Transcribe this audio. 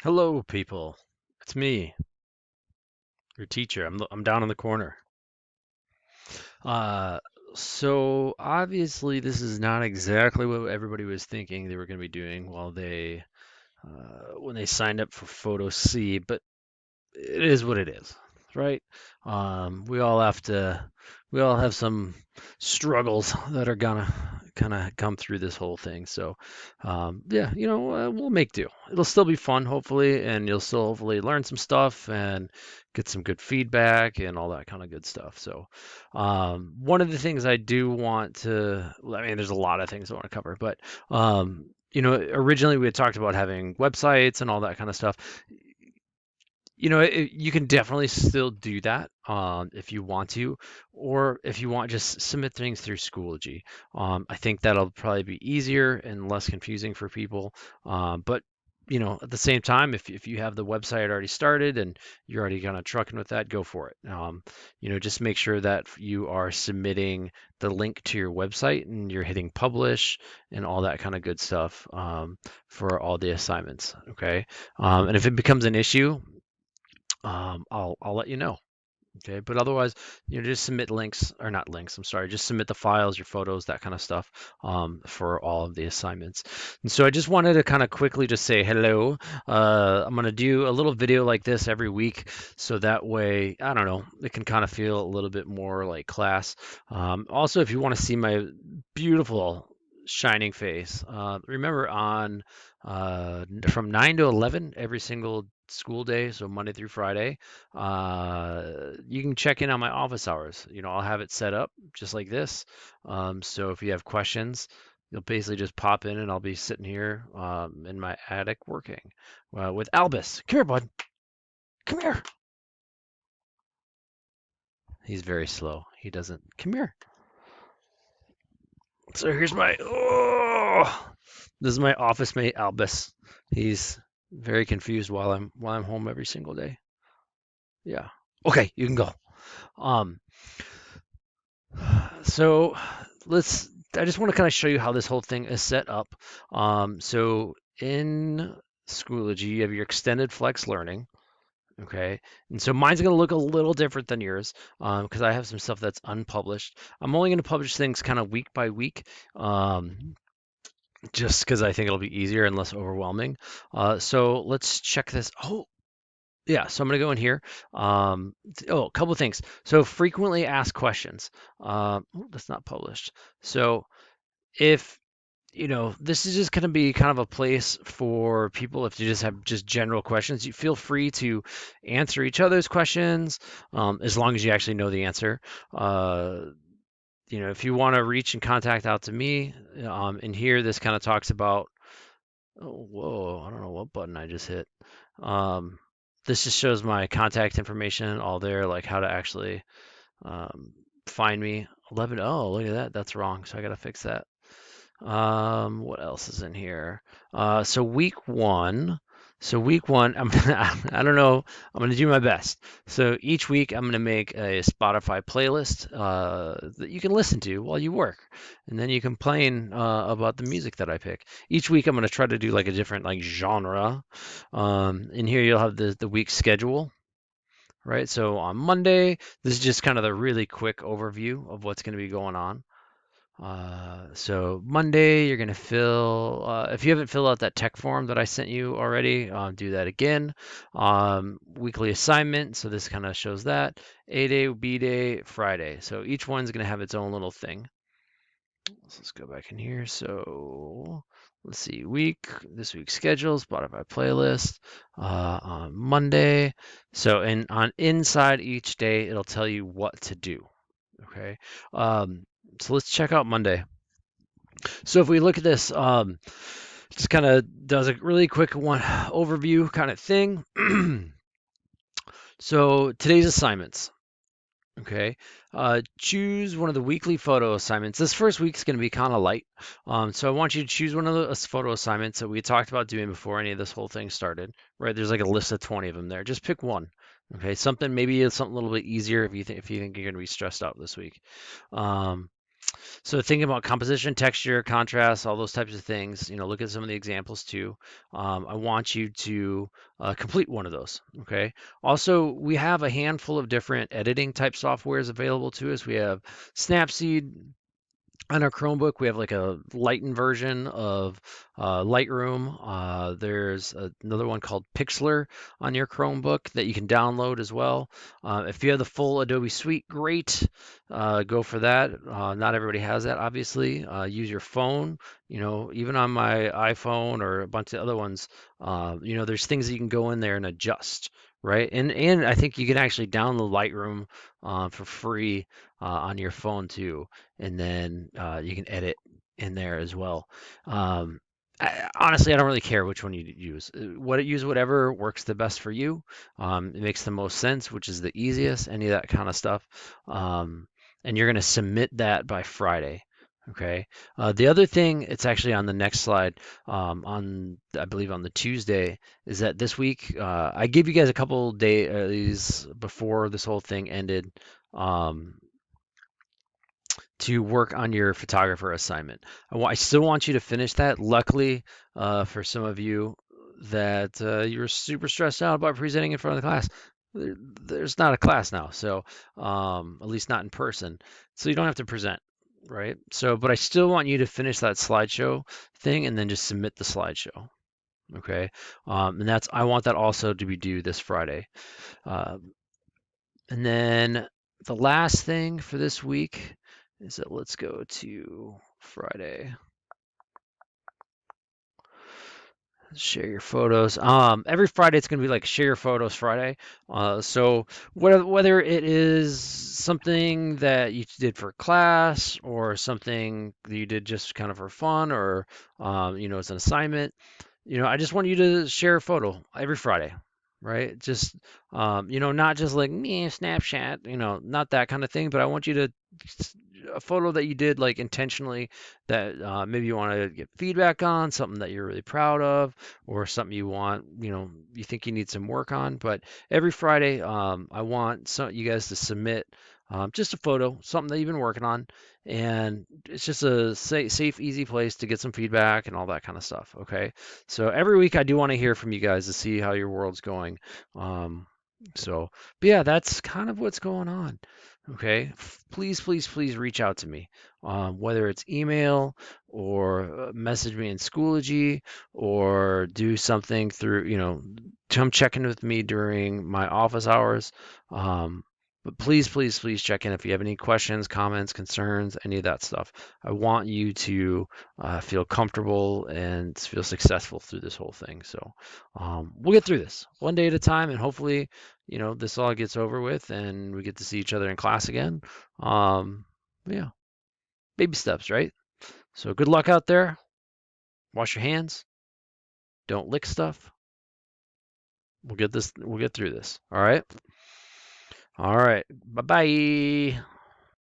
Hello, people. It's me, your teacher. I'm down in the corner. Uh, so obviously this is not exactly what everybody was thinking they were going to be doing while they when they signed up for Photo C, but it is what it is, right? We all have to, we all have some struggles that are gonna kind of come through this whole thing. So, yeah, we'll make do. It'll still be fun, hopefully, and you'll still hopefully learn some stuff and get some good feedback and all that kind of good stuff. So, one of the things I do want to, I mean, there's a lot of things I want to cover, but originally we had talked about having websites and all that kind of stuff. You can definitely still do that if you want to, or if you want, just submit things through Schoology. I think that'll probably be easier and less confusing for people. But at the same time, if you have the website already started and you're already kind of trucking with that, go for it. Just make sure that you are submitting the link to your website and you're hitting publish and all that kind of good stuff for all the assignments. Okay. And if it becomes an issue, I'll let you know. Okay, but otherwise, just submit links or not links. I'm sorry, just submit the files, your photos, that kind of stuff, for all of the assignments. And so I just wanted to kind of quickly just say hello. I'm gonna do a little video like this every week, so that way, I don't know, it can kind of feel a little bit more like class. Also, if you want to see my beautiful shining face, remember on from 9 to 11 every single school day, so Monday through Friday. You can check in on my office hours. I'll have it set up just like this. So if you have questions, you'll basically just pop in and I'll be sitting here in my attic working with Albus. Come here, bud. Come here. He's very slow. He doesn't. Come here. So here's my. Oh, this is my office mate, Albus. He's very confused while I'm home every single day. Yeah. Okay, you can go. Um, So let's. I just want to kind of show you how this whole thing is set up. So in Schoology, you have your extended flex learning. Okay, and so mine's going to look a little different than yours because I have some stuff that's unpublished. I'm only going to publish things kind of week by week, just because I think it'll be easier and less overwhelming. So let's check this. Oh, yeah, so I'm going to go in here. A couple of things. So frequently asked questions. That's not published. So if this is just going to be kind of a place for people if you just have just general questions. You feel free to answer each other's questions as long as you actually know the answer. Uh, if you want to reach and contact out to me, in here, this kind of talks about. Oh, whoa! I don't know what button I just hit. Um, this just shows my contact information all there, like how to actually um, find me. 11. Oh, look at that. That's wrong. So I got to fix that. What else is in here? So week one. So week one, I don't know. I'm gonna do my best. So each week I'm gonna make a Spotify playlist that you can listen to while you work, and then you complain about the music that I pick. Each week I'm gonna try to do like a different like genre. In here you'll have the week schedule, right? So on Monday, this is just kind of the really quick overview of what's gonna be going on. So Monday, you're gonna fill, if you haven't filled out that tech form that I sent you already, do that again. Weekly assignment, so this kind of shows that. A day, B day, Friday. So each one's gonna have its own little thing. So let's go back in here. So let's see, this week's schedule, Spotify playlist, on Monday. So and on inside each day, it'll tell you what to do. Okay. So let's check out Monday. So if we look at this, just kind of does a really quick one overview kind of thing. So today's assignments. Okay, choose one of the weekly photo assignments. This first week's going to be kind of light, so I want you to choose one of the photo assignments that we talked about doing before any of this whole thing started. Right, there's like a list of 20 of them there. Just pick one. Okay, maybe it's something a little bit easier if you think you're going to be stressed out this week. Um, So thinking about composition, texture, contrast, all those types of things, look at some of the examples too. I want you to complete one of those, okay? Also, we have a handful of different editing type softwares available to us. We have Snapseed, on our Chromebook, we have like a lightened version of Lightroom. There's another one called Pixlr on your Chromebook that you can download as well. If you have the full Adobe Suite, great. Go for that. Not everybody has that, obviously. Use your phone. Even on my iPhone or a bunch of other ones, there's things that you can go in there and adjust, right? And I think you can actually download Lightroom for free on your phone too, and then you can edit in there as well. Um, Honestly, I don't really care which one you use. Use whatever works the best for you. It makes the most sense, which is the easiest. Any of that kind of stuff, and you're going to submit that by Friday. Okay. The other thing, it's actually on the next slide, on I believe on the Tuesday, is that this week I gave you guys a couple days before this whole thing ended. Um, to work on your photographer assignment. I still want you to finish that. Luckily, for some of you that you're super stressed out about presenting in front of the class, there's not a class now, so at least not in person, so you don't have to present, right? So, but I still want you to finish that slideshow thing and then just submit the slideshow. Okay, and I want that also to be due this Friday. Uh, and then the last thing for this week is that let's go to Friday. Share your photos. Every Friday it's gonna be like share your photos Friday. So whether it is something that you did for class or something that you did just kind of for fun or it's an assignment, I just want you to share a photo every Friday, right? Just, not just like me, Snapchat, not that kind of thing, but I want you to, a photo that you did like intentionally that maybe you want to get feedback on, something that you're really proud of, or something you want, you think you need some work on. But every Friday, I want you guys to submit just a photo, something that you've been working on, and it's just a safe, easy place to get some feedback and all that kind of stuff. Okay, so every week I do want to hear from you guys to see how your world's going. Um, but yeah, that's kind of what's going on. Okay, please, please, please reach out to me, whether it's email or message me in Schoology or do something through, come check in with me during my office hours. Um, but please, please, please check in if you have any questions, comments, concerns, any of that stuff. I want you to feel comfortable and feel successful through this whole thing. So we'll get through this one day at a time, and hopefully, this all gets over with and we get to see each other in class again. Yeah, baby steps, right? So good luck out there. Wash your hands. Don't lick stuff. We'll get through this. All right. All right. Bye bye.